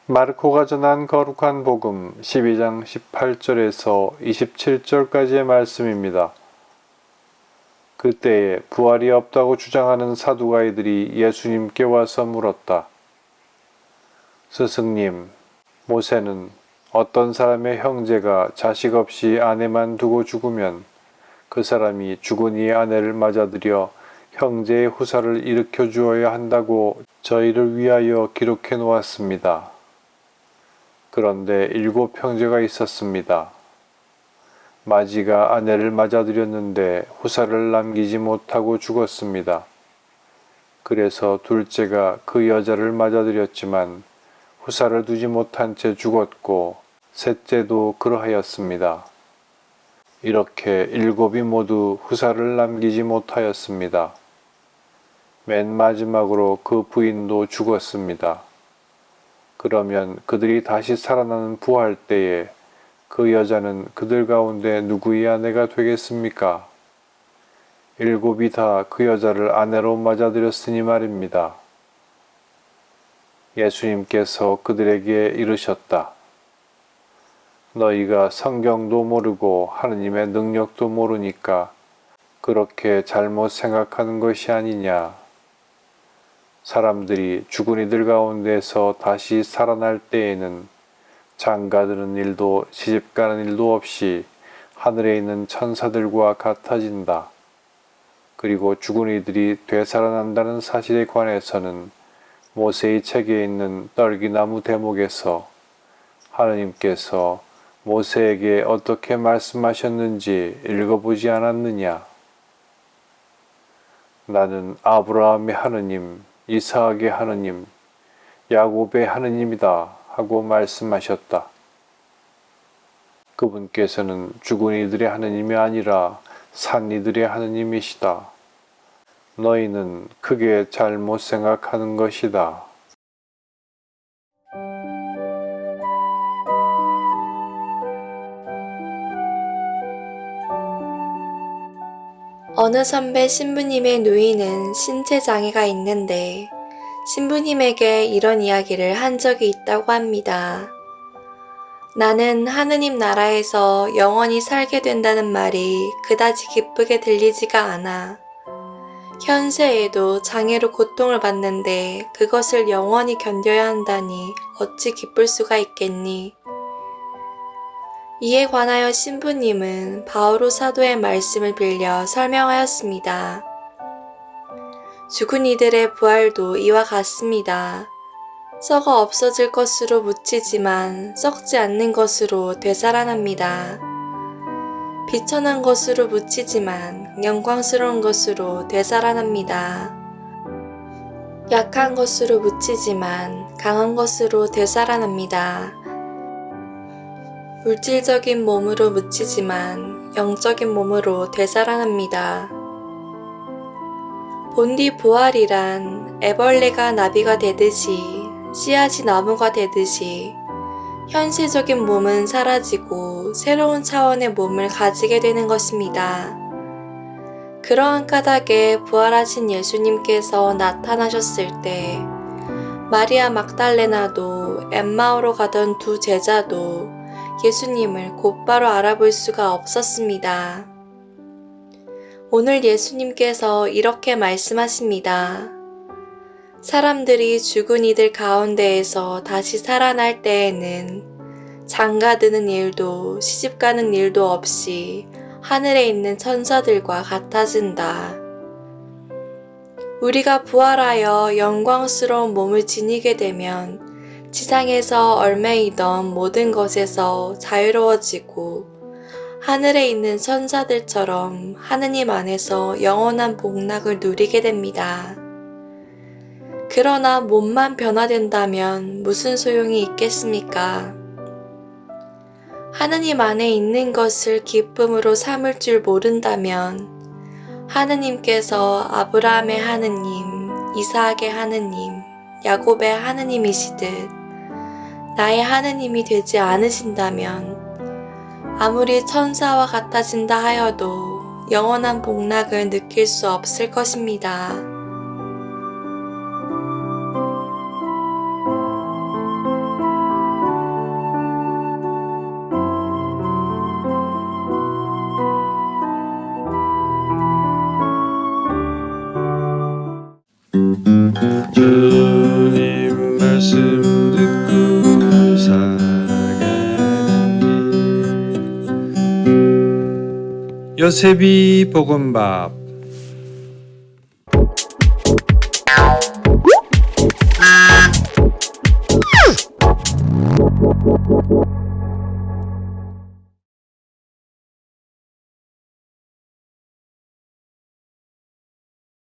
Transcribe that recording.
마르코가 전한 거룩한 복음 12장 18절에서 27절까지의 말씀입니다. 그때에 부활이 없다고 주장하는 사두가이들이 예수님께 와서 물었다. 스승님, 모세는 어떤 사람의 형제가 자식 없이 아내만 두고 죽으면 그 사람이 죽은 이의 아내를 맞아들여 형제의 후사를 일으켜 주어야 한다고 저희를 위하여 기록해 놓았습니다. 그런데 7 형제가 있었습니다. 마지가 아내를 맞아들였는데 후사를 남기지 못하고 죽었습니다. 그래서 둘째가 그 여자를 맞아들였지만 후사를 두지 못한 채 죽었고 셋째도 그러하였습니다. 이렇게 7이 모두 후사를 남기지 못하였습니다. 맨 마지막으로 그 부인도 죽었습니다. 그러면 그들이 다시 살아나는 부활 때에 그 여자는 그들 가운데 누구의 아내가 되겠습니까? 7이 다 그 여자를 아내로 맞아들였으니 말입니다. 예수님께서 그들에게 이르셨다. 너희가 성경도 모르고 하느님의 능력도 모르니까 그렇게 잘못 생각하는 것이 아니냐. 사람들이 죽은 이들 가운데서 다시 살아날 때에는 장가드는 일도 시집가는 일도 없이 하늘에 있는 천사들과 같아진다. 그리고 죽은 이들이 되살아난다는 사실에 관해서는 모세의 책에 있는 떨기나무 대목에서 하느님께서 모세에게 어떻게 말씀하셨는지 읽어보지 않았느냐. 나는 아브라함의 하느님, 이삭의 하느님, 야곱의 하느님이다 하고 말씀하셨다. 그분께서는 죽은 이들의 하느님이 아니라 산 이들의 하느님이시다. 너희는 크게 잘못 생각하는 것이다. 어느 선배 신부님의 누이는 신체 장애가 있는데 신부님에게 이런 이야기를 한 적이 있다고 합니다. 나는 하느님 나라에서 영원히 살게 된다는 말이 그다지 기쁘게 들리지가 않아. 현세에도 장애로 고통을 받는데 그것을 영원히 견뎌야 한다니 어찌 기쁠 수가 있겠니? 이에 관하여 신부님은 바오로 사도의 말씀을 빌려 설명하였습니다. 죽은 이들의 부활도 이와 같습니다. 썩어 없어질 것으로 묻히지만 썩지 않는 것으로 되살아납니다. 비천한 것으로 묻히지만 영광스러운 것으로 되살아납니다. 약한 것으로 묻히지만 강한 것으로 되살아납니다. 물질적인 몸으로 묻히지만 영적인 몸으로 되살아납니다. 본디 부활이란 애벌레가 나비가 되듯이 씨앗이 나무가 되듯이 현세적인 몸은 사라지고 새로운 차원의 몸을 가지게 되는 것입니다. 그러한 까닭에 부활하신 예수님께서 나타나셨을 때 마리아 막달레나도 엠마오로 가던 2 제자도 예수님을 곧바로 알아볼 수가 없었습니다. 오늘 예수님께서 이렇게 말씀하십니다. 사람들이 죽은 이들 가운데에서 다시 살아날 때에는 장가드는 일도 시집가는 일도 없이 하늘에 있는 천사들과 같아진다. 우리가 부활하여 영광스러운 몸을 지니게 되면 지상에서 얽매이던 모든 것에서 자유로워지고 하늘에 있는 천사들처럼 하느님 안에서 영원한 복락을 누리게 됩니다. 그러나 몸만 변화된다면 무슨 소용이 있겠습니까? 하느님 안에 있는 것을 기쁨으로 삼을 줄 모른다면 하느님께서 아브라함의 하느님, 이삭의 하느님, 야곱의 하느님이시듯 나의 하느님이 되지 않으신다면 아무리 천사와 같아진다 하여도 영원한 복락을 느낄 수 없을 것입니다. 요셉이 볶음밥